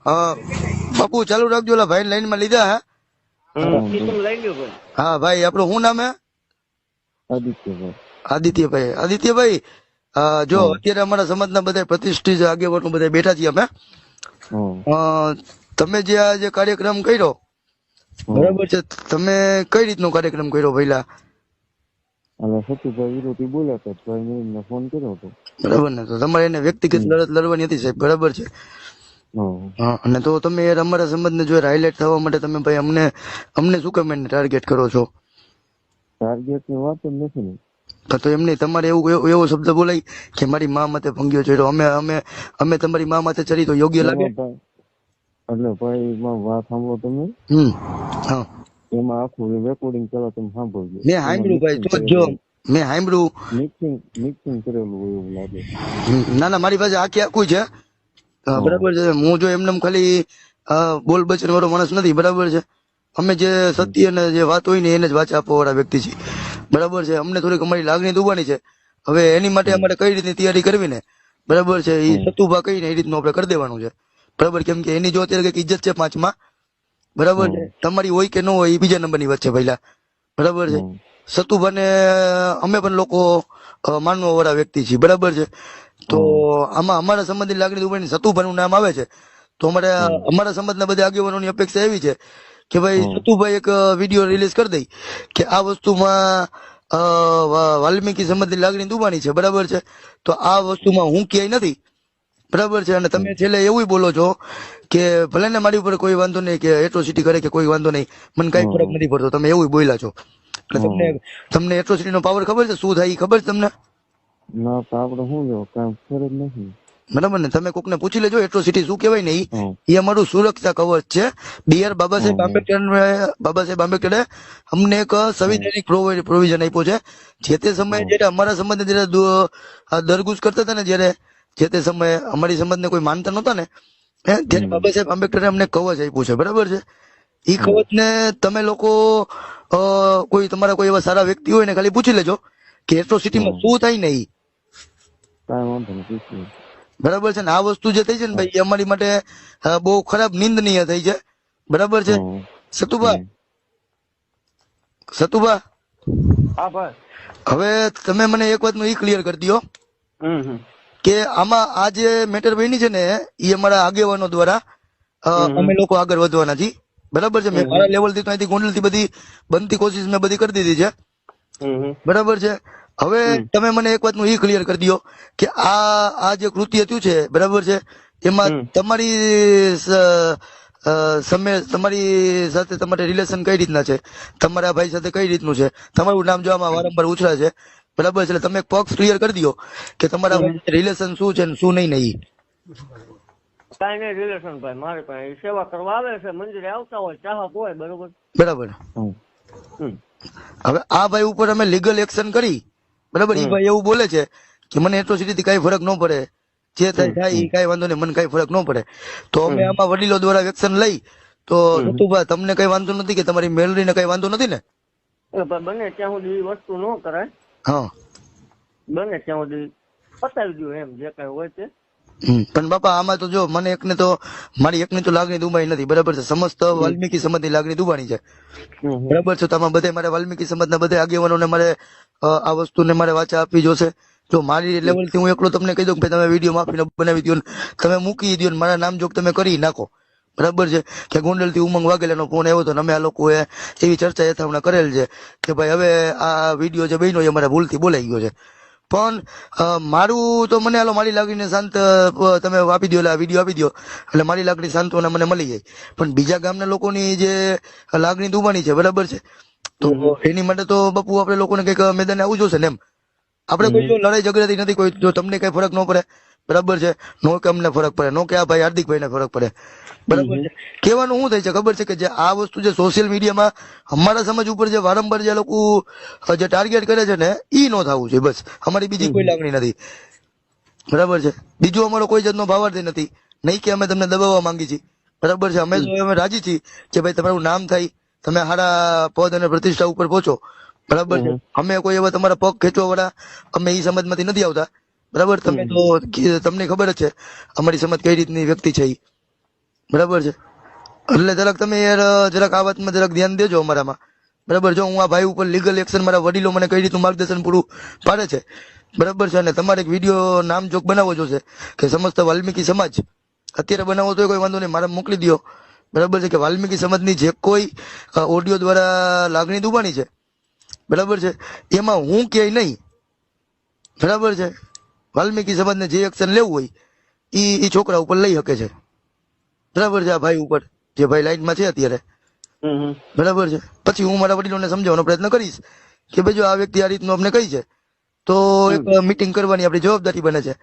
હા બાપુ ચાલુ રાખજો, ઓલા ભાઈ લાઈન માં લીધા હે. હા ભાઈ, આપણું શું નામ હે? આદિત્યભાઈ. આદિત્યભાઈ. આદિત્યભાઈ, જો અત્યારે અમારા સમાજના બધા પ્રતિષ્ઠિત આગેવાનો બધા બેઠા છીએ અમે. તમે જે આ જે કાર્યક્રમ કર્યો, બરાબર છે, તમે કઈ રીતનો કાર્યક્રમ કર્યો પહેલા? સતુભાઈ વિરોધી બોલ્યા હતા, ભાઈ મેં એમને ફોન કર્યો હતો. બરાબર ને, તો તમારે એને વ્યક્તિગત લડત લડવાની હતી સાહેબ, બરાબર છે. હા, અને તો તમે યાર અમારા સંબંધને જો હાઇલાઇટ થવા માટે તમે ભાઈ અમને શું કામ એને ટાર્ગેટ કરો છો? ટાર્ગેટ ની વાત જ નથી ને. તો એમ નહીં, તમારે એવો શબ્દ બોલાય કે મારી મા માથે ભંગ્યો ચડ્યો, અમે તમારી મા માથે ચડી તો યોગ્ય લાગે? એટલે ભાઈ વાત સાંભળો તમે. હા, એમાં આખું રેકોર્ડિંગ પેલા તમે સાંભળજો. મેં સાંભળ્યું ભાઈ, તો જો મેં સાંભળ્યું. મિક્સિંગ કરેલું હોય એવું લાગે. ના મારી પાસે આખું છે, બરાબર છે. હું જો એમને ખાલી બોલ બચન વાળો માણસ નથી, બરાબર છે. અમે જે સત્ય અને જે વાત હોય ને એને જ વાંચા આપવા વાળા વ્યક્તિ છીએ, બરાબર છે. અમને થોડીક અમારી લાગણી દુબાની છે. હવે એની માટે અમારે કઈ રીતની તૈયારી કરવી ને, બરાબર છે, એ સતુભા કહીને એ રીતનું આપણે કરી દેવાનું છે, બરાબર. કેમ કે એની જો અત્યારે કઈક ઇજ્જત છે પાંચમાં, બરાબર છે. તમારી હોય કે ન હોય એ બીજા નંબરની વાત છે પહેલા, બરાબર છે. સતુભાને અમે પણ લોકો માનવા વાળા વ્યક્તિ છીએ, બરાબર છે. તો આમાં અમારા સંબંધની લાગણી દુબાની સતુભાનું નામ આવે છે, તો અમારા સમાજના બધા આગેવાનોની અપેક્ષા એવી છે કે ભાઈ સતુભાઈ એક વિડીયો રિલીઝ કરી દઈ કે આ વસ્તુમાં વાલ્મીકી સમાજની લાગણી દુબાની છે, બરાબર છે. તો આ વસ્તુમાં હું ક્યાંય નથી, બરાબર છે. અને તમે છેલ્લે એવું બોલો છો કે ભલે ને મારી ઉપર કોઈ વાંધો નહીં, કે એટ્રોસિટી કરે કે કોઈ વાંધો નહીં, મને કઈ ફરક નથી પડતો, તમે એવું બોલ્યા છો. એટલે તમને એટ્રોસિટી નો પાવર ખબર છે શું થાય? ખબર છે તમને? ના, તો આપણે શું લેવો, કાંઈ ફરજ નથી, બરાબર ને. તમે કોકને પૂછી લેજો એટ્રોસિટી શું કહેવાય ને, એ અમારું સુરક્ષા કવચ છે. બીઆર બાબા સાહેબ આંબેડકરે અમને એક સંવિધાનિક પ્રોવિઝન આપ્યો છે. જે તે સમયે જયારે અમારા સંબંધે જયારે દરગુજ કરતા હતા ને, જયારે જે તે સમયે અમારી સંબંધને કોઈ માનતા નહોતા ને, ત્યારે બાબા સાહેબ આંબેડકરે અમને કવચ આપ્યું છે, બરાબર છે. એ કવચ ને તમે લોકો કોઈ તમારા કોઈ એવા સારા વ્યક્તિ હોય ને ખાલી પૂછી લેજો કે એટ્રોસિટીમાં શું થાય ને, એ કાંઈ વાંધો નથી, બરાબર છે. ને આ વસ્તુ જે થઈ છે ને ભાઈ, અમારી માટે બહુ ખરાબ નિંદનીય થઈ છે, બરાબર છે. સતુભા, હવે તમે મને એક વાત નું ઈ ક્લિયર કરી દો કે આમાં આ જે મેટર બની છે ને, એ અમારા આગેવાનો દ્વારા અમે લોકો આગળ વધવાના છીએ, બરાબર છે. મેં મારા લેવલ થી તો અહીંથી ગોંડલ થી બધી બનતી કોશિશ મેં બધી કરી દીધી છે, બરાબર છે. હવે તમે મને એક વાત નું ઈ ક્લિયર કરી દો કે આ જે કૃત્ય થયું છે, બરાબર છે, એમાં તમારી સાથે તમારે રિલેશન કઈ રીતના છે, તમારા ભાઈ સાથે કઈ રીતનું છે, તમારું નામ જો આમાં વારંવાર ઉછળે છે, બરાબર છે. એટલે તમે પક્ષ ક્લિયર કરી દો કે તમારા રિલેશન શું છે ને શું નહીં. નહીં કઈ નહીં રિલેશન ભાઈ, મારે પાસે સેવા કરવા આવે છે, મંદિરે આવતા હોય, ચાહક હોય, બરોબર, બરાબર. હવે આ ભાઈ ઉપર અમે લીગલ એક્શન કરી, બરાબર. એ ભાઈ એવું બોલે છે કે મને એટ્રોસિટી થી કઈ ફરક ન પડે, જે થાય એ કઈ વાંધો નહીં, મને કઈ ફરક ન પડે. તો અમે આમાં વડીલો દ્વારા એક્શન લઈ તો સતુભા તમને કઈ વાંધો નથી કે તમારી મેલરીને કઈ વાંધો નથી ને? બને ત્યાં સુધી એ વસ્તુ ન કરાય. હા, બને ત્યાં સુધી પતાવી દો એમ, જે કઈ હોય તે. પણ બાપા આમાં તો જો મને એકને તો મારી એકની તો લાગણી દુબાઈ નથી, બરાબર છે. સમસ્ત વાલ્મીકી સમાજની લાગણી દુબાણી છે, બરાબર છે. તો આમાં બધે મારે વાલ્મીકી સમાજના બધા આગેવાનોને મારે આ વસ્તુને મારે વાચા આપવી જોશે. જો મારી લેવલ થી હું એકલો તમને કહી દઉં કે તમે વિડીયો માફીને બનાવી દો, તમે મૂકી દો, મારા નામ જોગ તમે કરી નાખો, બરાબર છે. કે ગોંડલ થી ઉમંગ વાઘેલાનો ફોન આવ્યો હતો, અમે આ લોકોએ એવી ચર્ચા યથાવણા કરેલ છે કે ભાઈ હવે આ વિડીયો જે બન્યો એ અમારા ભૂલથી બોલાઈ ગયો છે. પણ મારું તો મને હાલો મારી લાગણીને શાંત તમે આપી દો, એટલે આ વિડીયો આપી દો એટલે મારી લાગણી શાંતોને મને મળી જાય. પણ બીજા ગામના લોકોની જે લાગણી દુબાની છે, બરાબર છે, તો એની માટે તો બાપુ આપણે લોકોને કઈક મેદાને આવવું જોશે ને એમ. આપણે કોઈ જો લડાઈ ઝઘડાથી નથી, કોઈ જો તમને કઈ ફરક ન પડે, બરાબર છે, નો કે અમને ફરક પડે, નો કે આ ભાઈ હાર્દિકભાઈ ને ફરક પડે, બરાબર છે. કહેવાનું શું થાય છે ખબર છે કે જે આ વસ્તુ જે સોશિયલ મીડિયામાં અમારા સમાજ ઉપર જે વારંવાર જે લોકો જે ટાર્ગેટ કરે છે ને, ઈ ન થવું જોઈએ, બસ. અમારી બીજી કોઈ લાગણી નથી, બરાબર છે. બીજું અમારો કોઈ જાતનો ભાવાર્થી નથી, નહીં કે અમે તમને દબાવવા માંગી છીએ, બરાબર છે. અમે રાજી છીએ કે ભાઈ તમારું નામ થાય, તમે સારા પદ અને પ્રતિષ્ઠા ઉપર પહોંચો, બરાબર છે. અમે કોઈ એવા તમારા પગ ખેંચવા વાળા અમે એ સમાજમાંથી નથી આવતા, બરાબર. તમે તો તમને ખબર જ છે અમારી સમાજ કઈ રીતની વ્યક્તિ છે. બરાબર છે. એટલે જરાક તમે યાર જરાક આ વાતમાં જરાક ધ્યાન દેજો અમારામાં. બરાબર. જો હું આ ભાઈ ઉપર લીગલ એક્શન મારા વડીલો મને કઈ રીતનું માર્ગદર્શન પૂરું પાડે છે. બરાબર છે. અને તમારે એક વિડીયો નામજોગ બનાવવો જોશે કે સમસ્ત વાલ્મીકી સમાજ અત્યારે બનાવો તો કોઈ વાંધો નહીં, મારા મોકલી દો. બરાબર છે. કે વાલ્મીકી સમાજની જે કોઈ ઓડિયો દ્વારા લાગણી દુબાણી છે, બરાબર છે, એમાં હું ક્યાંય નહીં. બરાબર છે. વાલ્મીકી સમાજને જે એક્શન લેવું હોય ઈ છોકરા ઉપર લઈ શકે છે. બરાબર છે. આ ભાઈ ઉપર જે ભાઈ લાઈનમાં છે અત્યારે, બરાબર છે. પછી હું મારા વડીલોને સમજાવવાનો પ્રયત્ન કરીશ કે ભાઈ જો આ વ્યક્તિ આ રીતનું અમને કહી છે તો એક મીટિંગ કરવાની આપણી જવાબદારી બને છે.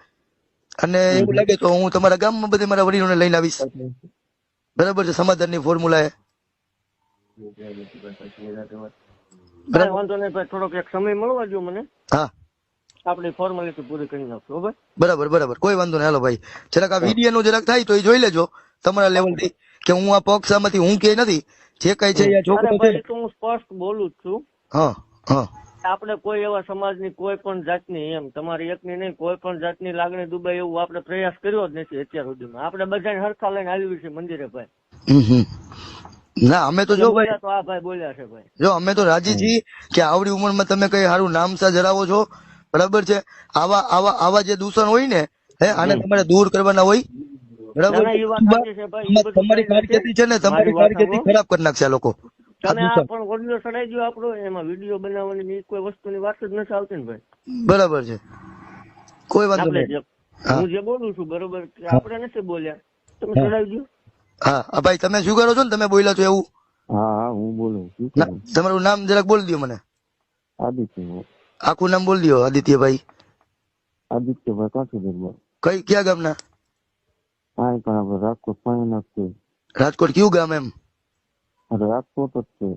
અને એવું લાગે તો હું તમારા ગામમાં બધે મારા વડીલોને લઈને આવીશ. બરાબર છે. સમાધાનની ફોર્મ્યુલા એ. કાંઈ વાંધો નહીં ભાઈ, થોડોક એક સમય મળવા દો મને, હા આપણી ફોર્માલિટી પૂરી કરી નાખશું. બરાબર. બરાબર બરાબર, કોઈ વાંધો નહીં. હાલો ભાઈ, જરાક આ વિડીયો નું જરાક થાય તો એ જોઈ લેજો તમારા લેવલ થી કે હું આ પક્ષામાંથી હું કે નથી, જે કઈ છે એ છોકરો છે. તો હું સ્પષ્ટ બોલું જ છું. હા હા. આપણે કોઈ એવા સમાજની કોઈ પણ જાતની, એમ તમારી એકની નહીં, કોઈ પણ જાતની લાગણી દુબાય એવું આપણે પ્રયાસ કર્યો જ નથી અત્યાર સુધીમાં. આપણે બધાને હરખા લઈને આવી છે મંદિરે ભાઈ. ના અમે તો જો ભાઈ, તો આ ભાઈ બોલ્યા છે ભાઈ, જો અમે તો રાજી છીએ કે આવડી ઉંમરમાં તમે કઈ સારું નામસા ધરાવો છો. બરાબર છે. આવા આવા આવા જે દૂષણ હોય ને આને તમારે દૂર કરવાના હોય. બરાબર. તમારી કારકિર્દી છે ને, તમારી કારકિર્દી ખરાબ કરી નાખશે આ લોકો. તમે આ પણ ઓડિયો ચડાઈ ગયો આપણો, એમાં વિડીયો બનાવવાની કોઈ વસ્તુની વાત જ નથી આવતી ને ભાઈ. બરાબર છે. કોઈ વાંધો નહીં. હું જે બોલું છું બરોબર, આપણે નથી બોલ્યા, તમે ચડાવી દો. હા ભાઈ, તમે શું કરો છો ને, તમે બોલ્યા છો એવું? હા હા હું બોલું છું. તમારું નામ જરાક બોલી દો મને. આદિત્ય. આખું નામ બોલી દો. આદિત્યભાઈ. આદિત્યભાઈ કાઠીગઢ. કઈ ક્યાં ગામના? હા પણ આપણે રાજકોટ પાણી છે. રાજકોટ કયું ગામ? એમ રાજકોટ જ છે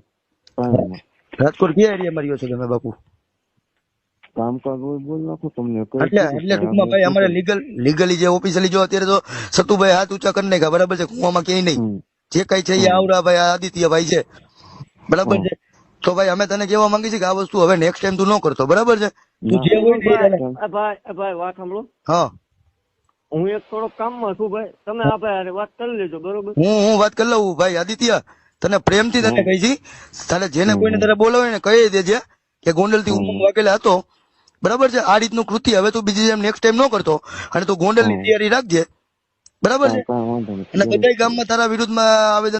પાણીમાં. રાજકોટ કયા એરિયામાં રહ્યો છો તમે બાપુ? કામકાજ હોય બોલ નાખો તમને. એટલે ટૂંકમાં ભાઈ અમારે લીગલી જે ઓફિશિયલી જો અત્યારે તો સતુભાઈ હાથ ઊંચા કરી નાખ્યા. બરાબર છે. કુવામાં ક્યાંય નહીં. જે કઈ છે એ આવડા ભાઈ આદિત્યભાઈ છે. બરાબર છે. તો ભાઈ અમે તને કેવા માંગી છે કે આ વસ્તુ હવે નેક્સ્ટ ટાઈમ તું ન કરતો. બરાબર છે. તું જે હોય ભાઈ વાત સાંભળો. હા હું એક થોડોક કામમાં છું ભાઈ, તમે આ ભાઈ વાત કરી લેજો. બરોબર. હું વાત કરી લઉં ભાઈ. આદિત્ય તને પ્રેમથી તને કહી છી, તારે જેને કોઈને તારે બોલાવે ને કહી દેજે કે ગોંડલ થી ઉમંગ વાગેલા હતો. બરાબર છે. આ રીતનું કૃત્ય હવે તું બીજી જેમ નેક્સ્ટ ટાઈમ ન કરતો, અને તું ગોંડલ ની તૈયારી રાખજે. બરાબર છે. અને બધા ગામમાં તારા વિરુદ્ધમાં આવેદન